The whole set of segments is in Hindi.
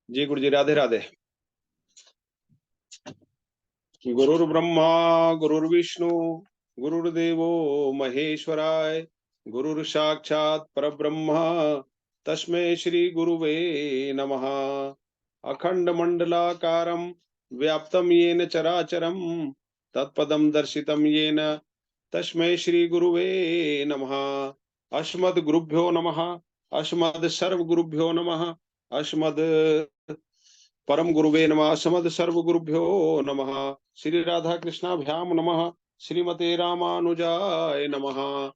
जी गुरु जी, राधे राधे। गुरुर्ब्रह्मा गुरुर्विष्णु गुरुर्देवो महेश्वराय, गुरुर साक्षात् परब्रह्म तस्मै श्री गुरुवे नमः। अखंड मंडलाकारं व्याप्तं येन चराचरं तत्पदं दर्शितं येन तस्मै श्री गुरुवे नमः। अस्मद् गुरुभ्यो नमः। अस्मद् सर्व गुरुभ्यो नमः। अस्मद् परम गुरुवे नमः। समद सर्व गुरुभ्यो नमः। श्री राधा कृष्णाभ्याम नमः। श्रीमते रामानुजाय नमः।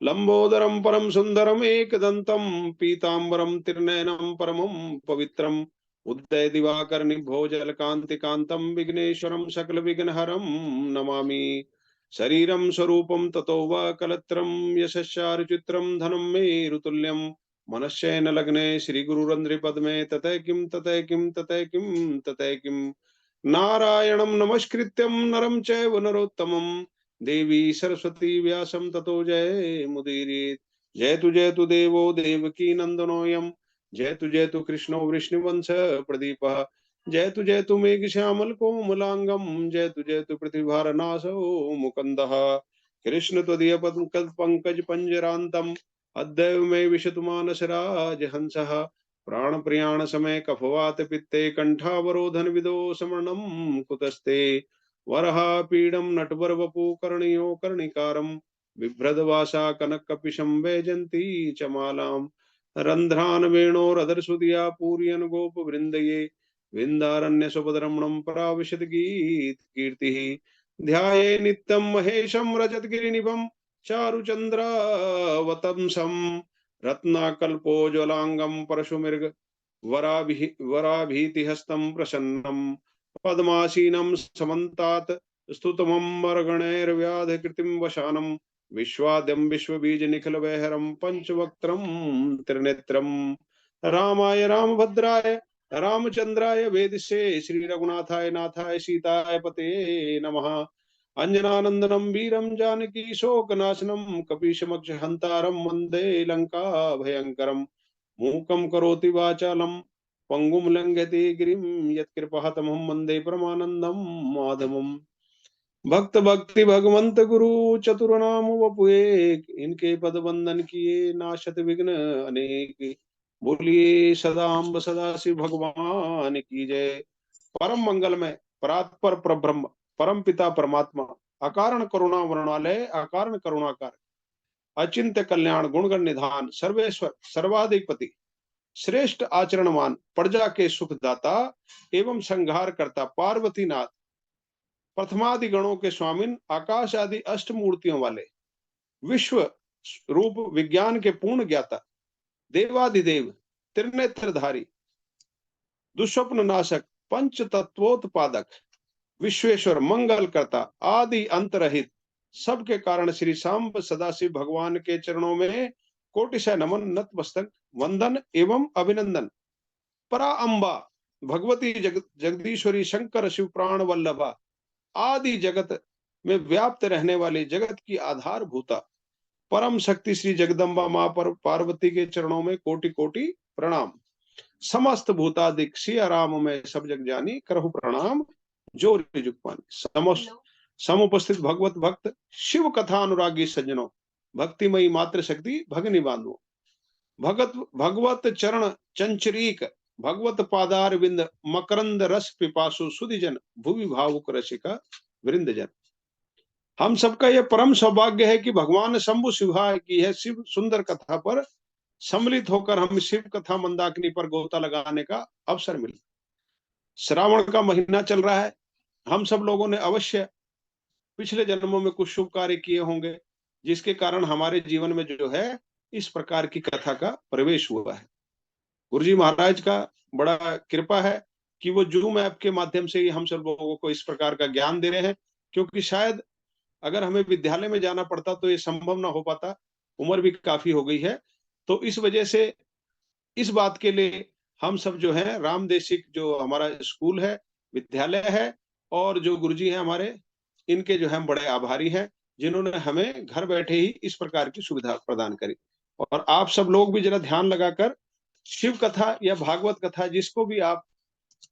लंबोदरम परम सुंदरम एकदंतम पीतांबरम त्रिनयनम परमं पवित्रम उदय दिवाकर निभोजल कांति कांतम विघ्नेश्वरम सकल विघ्नहरम नमामि। शरीरम स्वरूपम ततो वा कलत्रम यशस्यारुचित्रम धनम मेरुतुल्यम मनश्चैन लग्ने श्री गुरुरंध्रि पद्मे ततः किम ततः किम ततः किम ततः किम। नारायणं नमस्कृत्यं नरं चैव नरोत्तमं देवी सरस्वती व्यासं ततो जय मुदीरयेत्। जयतु देवो देवकी नंदनोऽयं, जयतु कृष्णो वृष्णिवंश प्रदीपः, जयतु मेघश्यामल कोमलांगं, जयतु प्रतिभारनाशो मुकुन्दः। कृष्ण त्वदीय पंकज पंजरान्तं अद्यैव मे विशतु मानसराज हंसः। प्राण प्रियाण समय कफवात पित्ते कंठावरोधन विदो समरणं कुतस्ते। वरहा पीडम नटवर वपु कर्णियो कर्णिकारं बिभ्रदवासा कनक कपिशं वैजंती च मालाम्। रंध्रान वेणोरधर सुदिया पूरयन गोप वृंदये, विंदारण्य सुभद्रमणं पराविशद गीत कीर्ति। ध्याये नित्यं महेशं रजतगिरिनिभं चारुचंद्रावतंसं, रत्नाकल्पोज्ज्वलांगं परशुमृग वराभीतिहस्तं प्रसन्नं, पद्मासीनं समन्तात् स्तुतममरगणैर्व्याधकृतिं वशानं, विश्वाद्यं विश्वबीजनिखिलवैहरं पंचवक्त्रं त्रिनेत्रं। रामाय रामभद्राय रामचंद्राय वेदिसे, श्री रघुनाथाय नाथाय सीताय पते नमः। अंजनानंदनम वीरम जानकी शोकनाशनम कपीशमक्ष हंतारम वंदे लंका भयंकरम। मूकं करोति वाचालं पंगुं लंघयते गिरिं, यत्कृपातमहं वन्दे परमानन्दं माधवम्। भक्त भक्ति भगवंत गुरु चतुर नाम वपु एक, इनके पद वंदन किए नाशत विघ्न अनेक। बोलिए सदाम्ब सदा शिव भगवान की जय। परम मंगल में परात्पर परब्रह्म परम पिता परमात्मा अकारण करुणा वर्णालय अकारण करुणाकार अचिंत्य कल्याण गुणगण निधान सर्वेश्वर सर्वाधिपति श्रेष्ठ आचरणमान प्रजा के सुखदाता एवं संहार करता पार्वती नाथ प्रथमादि गणों के स्वामिन आकाश आदि अष्ट मूर्तियों वाले विश्व रूप विज्ञान के पूर्ण ज्ञाता देवादिदेव त्रिनेत्रधारी दुष्स्वप्न नाशक पंच तत्वोत्पादक विश्वेश्वर मंगल करता आदि अंत रहित सबके कारण श्री सांब सदाशिव भगवान के चरणों में कोटिशय नमन नतमस्तक वंदन एवं अभिनंदन। परा अम्बा भगवती जगदीश्वरी शंकर शिव प्राण वल्लभा आदि जगत में व्याप्त रहने वाली जगत की आधार भूता परम शक्ति श्री जगदम्बा मां पर पार्वती के चरणों में कोटि कोटि प्रणाम। समस्त भूतादिक सिया राम में सब जग जानी करहु प्रणाम जो जुग पानी। समुपस्थित भगवत भक्त शिव कथा अनुरागी सज्जनों, भक्तिमयी मात्र शक्ति भगनी बांधो, भगवत चरण चंचरीक भगवत पादार विंद मकरंद रस पिपासु सुधिजन भुवि भावुक रसिका वृंद जन। हम सबका यह परम सौभाग्य है कि भगवान शंभु शिवा की है शिव सुंदर कथा पर सम्मिलित होकर हम शिव कथा मंदाकिनी पर गोता लगाने का अवसर मिला। श्रावण का महीना चल रहा है। हम सब लोगों ने अवश्य पिछले जन्मों में कुछ शुभ कार्य किए होंगे जिसके कारण हमारे जीवन में जो है इस प्रकार की कथा का प्रवेश हुआ है। गुरुजी महाराज का बड़ा कृपा है कि वो जूम ऐप के माध्यम से ही हम सब लोगों को इस प्रकार का ज्ञान दे रहे हैं, क्योंकि शायद अगर हमें विद्यालय में जाना पड़ता तो ये संभव ना हो पाता, उम्र भी काफी हो गई है। तो इस वजह से इस बात के लिए हम सब जो है रामदेशिक जो हमारा स्कूल है विद्यालय है और जो गुरुजी हैं हमारे, इनके जो है बड़े आभारी हैं जिन्होंने हमें घर बैठे ही इस प्रकार की सुविधा प्रदान करी। और आप सब लोग भी जरा ध्यान लगाकर शिव कथा या भागवत कथा जिसको भी आप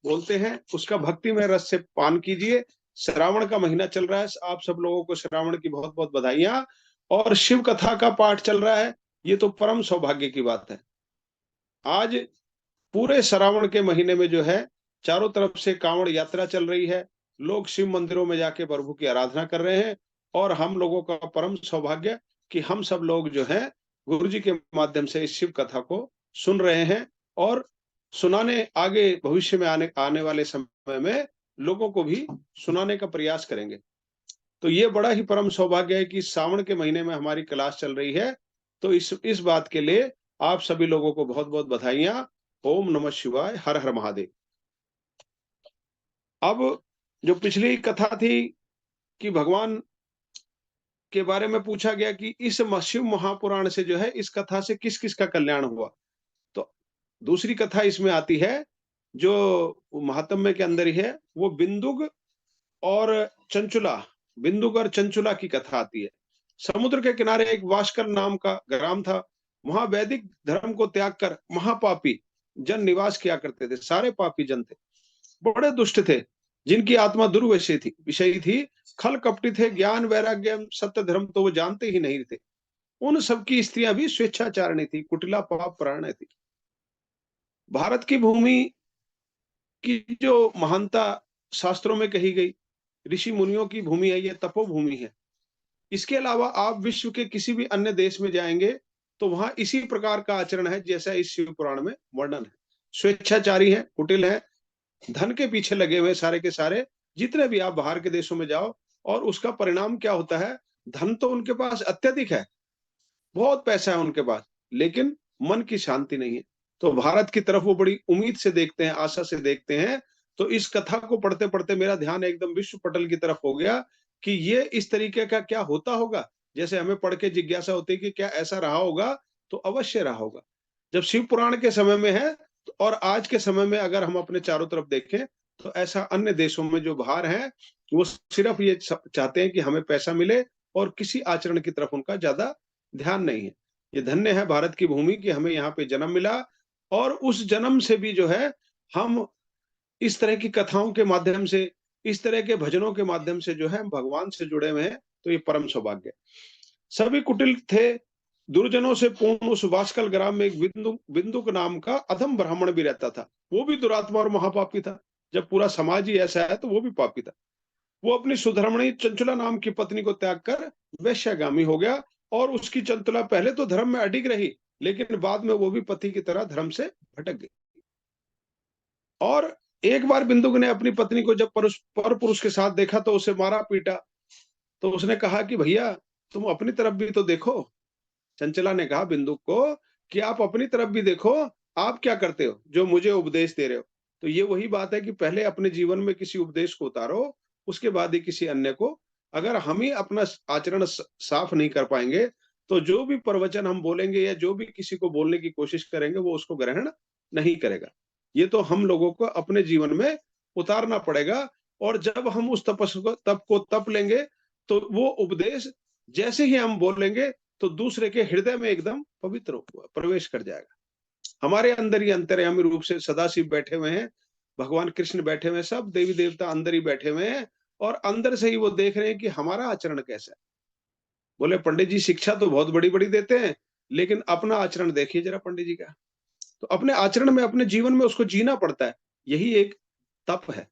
बोलते हैं, उसका भक्ति में रस से पान कीजिए। श्रावण का महीना चल रहा है, आप सब लोगों को श्रावण की बहुत बहुत बधाइयां। और शिव कथा का पाठ चल रहा है, ये तो परम सौभाग्य की बात है। आज पूरे श्रावण के महीने में जो है चारों तरफ से कांवड़ यात्रा चल रही है, लोग शिव मंदिरों में जाके प्रभु की आराधना कर रहे हैं। और हम लोगों का परम सौभाग्य कि हम सब लोग जो है गुरु जी के माध्यम से इस शिव कथा को सुन रहे हैं, और सुनाने आगे भविष्य में आने वाले समय में लोगों को भी सुनाने का प्रयास करेंगे। तो ये बड़ा ही परम सौभाग्य है कि सावन के महीने में हमारी क्लास चल रही है। तो इस बात के लिए आप सभी लोगों को बहुत बहुत बधाइयां। ओम नमः शिवाय, हर हर महादेव। अब जो पिछली कथा थी कि भगवान के बारे में पूछा गया कि इस शिव महापुराण से जो है इस कथा से किस किस का कल्याण हुआ, तो दूसरी कथा इसमें आती है जो महात्म्य के अंदर ही है, वो बिंदुक और चंचुला, बिंदुक और चंचुला की कथा आती है। समुद्र के किनारे एक वास्कर नाम का ग्राम था। वहां वैदिक धर्म को त्याग कर महापापी जन निवास किया करते थे। सारे पापी जन थे, बड़े दुष्ट थे, जिनकी आत्मा विषयी थी, खल कपटी थे, ज्ञान वैराग्य सत्य धर्म तो वो जानते ही नहीं थे। उन सबकी स्त्रियां भी स्वेच्छाचारिणी थी, कुटिला पाप परायण थी। भारत की भूमि की जो महानता शास्त्रों में कही गई, ऋषि मुनियों की भूमि है, ये तपोभूमि है। इसके अलावा आप विश्व के किसी भी अन्य देश में जाएंगे तो वहां इसी प्रकार का आचरण है जैसा इस शिव पुराण में वर्णन है। स्वेच्छाचारी है, कुटिल है, धन के पीछे लगे हुए सारे के सारे। जितने भी आप बाहर के देशों में जाओ, और उसका परिणाम क्या होता है, धन तो उनके पास अत्यधिक है, बहुत पैसा है उनके पास, लेकिन मन की शांति नहीं है। तो भारत की तरफ वो बड़ी उम्मीद से देखते हैं, आशा से देखते हैं। तो इस कथा को पढ़ते पढ़ते मेरा ध्यान एकदम विश्व पटल की तरफ हो गया कि ये इस तरीके का क्या होता होगा। जैसे हमें पढ़ के जिज्ञासा होती है कि क्या ऐसा रहा होगा, तो अवश्य रहा होगा। जब शिव पुराण के समय में है और आज के समय में अगर हम अपने चारों तरफ देखें, तो ऐसा अन्य देशों में जो बाहर हैं, वो सिर्फ ये चाहते हैं कि हमें पैसा मिले, और किसी आचरण की तरफ उनका ज्यादा ध्यान नहीं है। ये धन्य है भारत की भूमि कि हमें यहाँ पे जन्म मिला, और उस जन्म से भी जो है हम इस तरह की कथाओं के माध्यम से, इस तरह के भजनों के माध्यम से जो है हम भगवान से जुड़े हुए हैं। तो ये परम सौभाग्य। सभी कुटिल थे, दुर्जनों से पूर्ण उस वास्कल ग्राम में एक बिंदुक नाम का अधम ब्राह्मण भी रहता था। वो भी दुरात्मा और महापापी था। जब पूरा समाज ही ऐसा है तो वो भी पापी था। वो अपनी सुधर्मणी चंचुला नाम की पत्नी को त्याग कर वैश्यगामी हो गया, और उसकी चंचुला पहले तो धर्म में अडिग रही, लेकिन बाद में वो भी पति की तरह धर्म से भटक गई। और एक बार बिंदुक ने अपनी पत्नी को जब पर पुरुष के साथ देखा तो उसे मारा पीटा। तो उसने कहा कि भैया तुम अपनी तरफ भी तो देखो। चंचला ने कहा बिंदुक को कि आप अपनी तरफ भी देखो, आप क्या करते हो जो मुझे उपदेश दे रहे हो। तो ये वही बात है कि पहले अपने जीवन में किसी उपदेश को उतारो, उसके बाद ही किसी अन्य को। अगर हम ही अपना आचरण साफ नहीं कर पाएंगे, तो जो भी प्रवचन हम बोलेंगे या जो भी किसी को बोलने की कोशिश करेंगे, वो उसको ग्रहण नहीं करेगा। ये तो हम लोगों को अपने जीवन में उतारना पड़ेगा। और जब हम उस तप को तप लेंगे, तो वो उपदेश जैसे ही हम बोलेंगे, तो दूसरे के हृदय में एकदम पवित्र प्रवेश कर जाएगा। हमारे अंदर ही अंतर्यामी रूप से सदाशिव बैठे हुए हैं, भगवान कृष्ण बैठे हुए हैं, सब देवी देवता अंदर ही बैठे हुए हैं, और अंदर से ही वो देख रहे हैं कि हमारा आचरण कैसा है। बोले पंडित जी शिक्षा तो बहुत बड़ी बड़ी देते हैं, लेकिन अपना आचरण देखिए जरा पंडित जी का। तो अपने आचरण में, अपने जीवन में उसको जीना पड़ता है। यही एक तप है।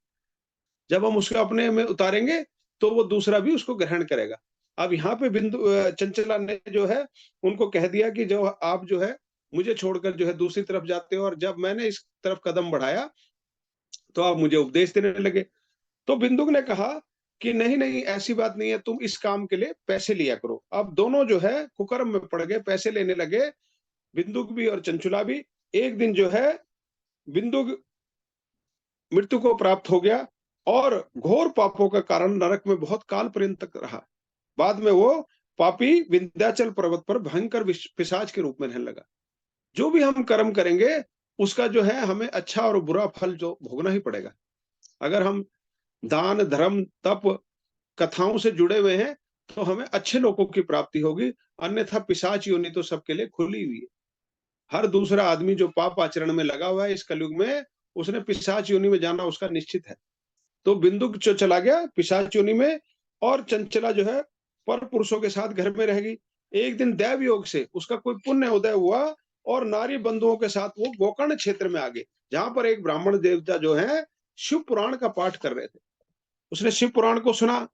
जब हम उसको अपने में उतारेंगे, तो वो दूसरा भी उसको ग्रहण करेगा। अब यहाँ पे चंचला ने जो है उनको कह दिया कि जो आप जो है मुझे छोड़कर जो है दूसरी तरफ जाते हो, और जब मैंने इस तरफ कदम बढ़ाया तो आप मुझे उपदेश देने लगे। तो बिंदुक ने कहा कि नहीं नहीं, ऐसी बात नहीं है, तुम इस काम के लिए पैसे लिया करो। अब दोनों जो है कुकर्म में पड़ गए, पैसे लेने लगे, बिंदुक भी और चंचुला भी। एक दिन जो है बिंदुक मृत्यु को प्राप्त हो गया, और घोर पापों का कारण नरक में बहुत काल पर्यंत तक रहा। बाद में वो पापी विंध्याचल पर्वत पर भयंकर पिशाच के रूप में रहने लगा। जो भी हम कर्म करेंगे, उसका जो है हमें अच्छा और बुरा फल जो भोगना ही पड़ेगा। अगर हम दान धर्म तप कथाओं से जुड़े हुए हैं, तो हमें अच्छे लोगों की प्राप्ति होगी, अन्यथा पिशाच योनि तो सबके लिए खुली हुई है। हर दूसरा आदमी जो पाप आचरण में लगा हुआ है इस कलयुग में, उसने पिशाच योनि में जाना उसका निश्चित है। तो बिंदु जो चला गया पिशाच योनि में, और चंचला जो है पर पुरुषों के साथ घर में रहेगी। एक दिन दैव योग से उसका कोई पुण्य उदय हुआ और नारी बंधुओं के साथ वो गोकर्ण क्षेत्र में आ गए, जहां पर एक ब्राह्मण देवता जो है शिव पुराण का पाठ कर रहे थे। उसने शिव पुराण को सुना।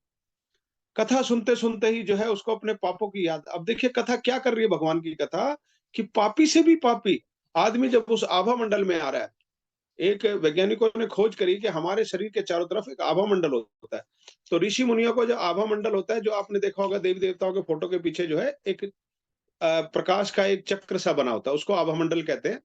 कथा सुनते सुनते ही जो है उसको अपने पापों की याद। अब देखिए कथा क्या कर रही है भगवान की कथा, कि पापी से भी पापी आदमी जब उस आभा मंडल में आ रहा है। एक वैज्ञानिकों ने खोज करी कि हमारे शरीर के चारों तरफ एक आभा मंडल होता है। तो ऋषि मुनियों को जो आभा मंडल होता है, जो आपने देखा होगा देवी देवताओं के फोटो के पीछे जो है एक प्रकाश का एक चक्र सा बना होता है, उसको आभा मंडल कहते हैं।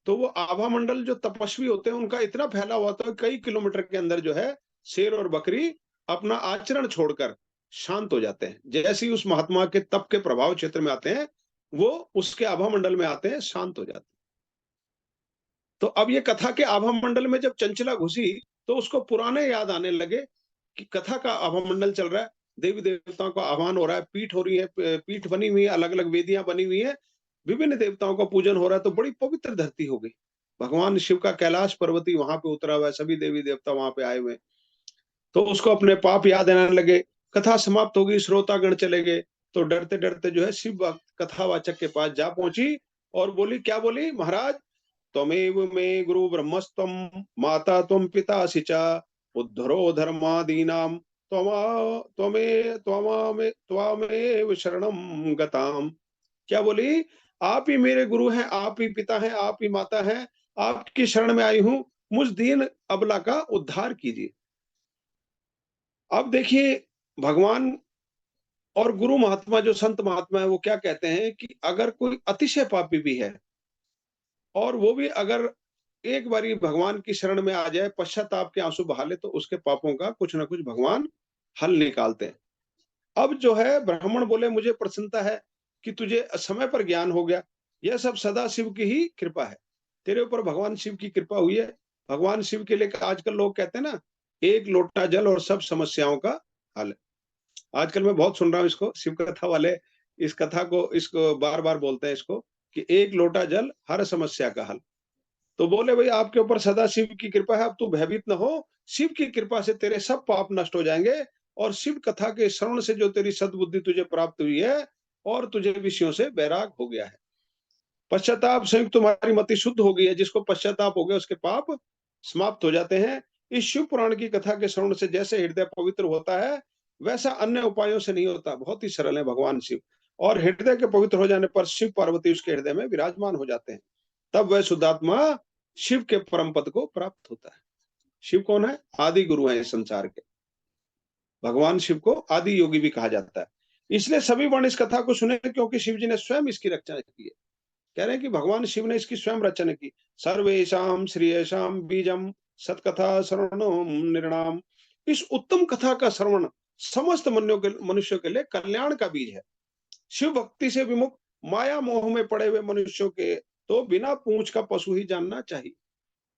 तो वो आभा मंडल जो तपस्वी होते हैं उनका इतना फैला हुआ होता है, कई किलोमीटर के अंदर जो है शेर और बकरी अपना आचरण छोड़कर शांत हो जाते हैं। जैसे ही उस महात्मा के तप के प्रभाव क्षेत्र में आते हैं, वो उसके आभा मंडल में आते हैं, शांत हो जाते हैं। तो अब ये कथा के आभा मंडल में जब चंचला घुसी, तो उसको पुराने याद आने लगे कि कथा का आभा मंडल चल रहा है, देवी देवताओं का आह्वान हो रहा है, पीठ हो रही है, पीठ बनी हुई है, अलग अलग वेदियां बनी हुई है, विभिन्न देवताओं का पूजन हो रहा है। तो बड़ी पवित्र धरती हो गई। भगवान शिव का कैलाश पर्वती वहां पे उतरा हुआ है, सभी देवी देवता वहां पे आए हुए हैं। तो उसको अपने पाप याद आने लगे। कथा समाप्त हो गई, श्रोतागण चले गए। तो डरते डरते जो है शिव कथावाचक के पास जा पहुंची और बोली, क्या बोली, महाराज त्वमेव मे गुरु ब्रह्मस्त्वं माता त्वं पितासि च उद्धरो धर्मादीनां त्वमेव शरणं गताम। क्या बोली, आप ही मेरे गुरु हैं, आप ही पिता हैं, आप ही माता हैं, आपकी शरण में आई हूं, मुझ दीन अबला का उद्धार कीजिए। अब देखिए भगवान और गुरु महात्मा जो संत महात्मा है वो क्या कहते हैं कि अगर कोई अतिशय पापी भी है और वो भी अगर एक बारी भगवान की शरण में आ जाए, पश्चाताप के आंसू बहा ले, तो उसके पापों का कुछ ना कुछ भगवान हल निकालते हैं। अब जो है ब्राह्मण बोले, मुझे प्रसन्नता है कि तुझे समय पर ज्ञान हो गया। यह सब सदा शिव की ही कृपा है। तेरे ऊपर भगवान शिव की कृपा हुई है। भगवान शिव के लिए आजकल लोग कहते हैं ना, एक लोटा जल और सब समस्याओं का हल। आजकल मैं बहुत सुन रहा हूँ इसको, शिव कथा वाले इस कथा को इसको बार बार बोलते हैं इसको, कि एक लोटा जल हर समस्या का हल। तो बोले, भाई आपके ऊपर सदा शिव की कृपा है, अब तू भयभीत न हो। शिव की कृपा से तेरे सब पाप नष्ट हो जाएंगे, और शिव कथा के श्रवण से जो तेरी सद्बुद्धि तुझे प्राप्त हुई है और तुझे विषयों से बैराग हो गया है, पश्चाताप से तुम्हारी मति शुद्ध हो गई है, जिसको पश्चाताप हो गया उसके पाप समाप्त हो जाते हैं। इस शिव पुराण की कथा के श्रवण से जैसे हृदय पवित्र होता है, वैसा अन्य उपायों से नहीं होता। बहुत ही सरल है भगवान शिव, और हृदय के पवित्र हो जाने पर शिव पार्वती उसके हृदय में विराजमान हो जाते हैं। तब वह शुद्धात्मा शिव के परम पद को प्राप्त होता है। शिव कौन है? आदि गुरु है इस संसार के। भगवान शिव को आदि योगी भी कहा जाता है। इसलिए सभी वर्ण इस कथा को सुने, क्योंकि शिव जी ने स्वयं इसकी रचना की है। कह रहे हैं कि भगवान शिव ने इसकी स्वयं रचना की। सर्वेशाम श्रेयशाम बीजम सतकथा श्रवणो निर्णाम। इस उत्तम कथा का श्रवण समस्त मनुष्यों के लिए कल्याण का बीज है। शिव भक्ति से विमुख माया मोह में पड़े हुए मनुष्यों के तो बिना पूंछ का पशु ही जानना चाहिए।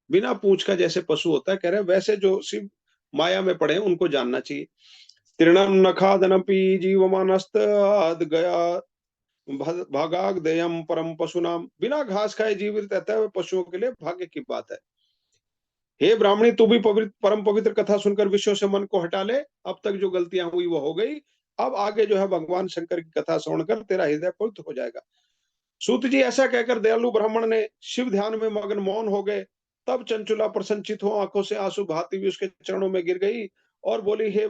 बिना पूंछ का जैसे पशु होता है, कह रहे हैं वैसे जो शिव माया में पड़े हैं उनको जानना चाहिए। तृणम नखादनपि जीवमानस्त गया भागाग्दयम परम पशुनाम। बिना घास खाए जीवित रहता है, वह पशुओं के लिए भाग्य की बात है। हे ब्राह्मणी, तू भी पवित्र परम पवित्र कथा सुनकर विषयों से मन को हटा ले। अब तक जो गलतियां हुई वो हो गई। अब आगे जो है भगवान शंकर की कथा सुनकर तेरा हृदय पवित्र हो जाएगा। सूत जी ऐसा कहकर दयालु ब्राह्मण ने शिव ध्यान में मगन मौन हो गए। तब चंचुला प्रसन्नचित हो आंखों से आंसू बहाती हुई उसके चरणों में गिर गई और बोली, हे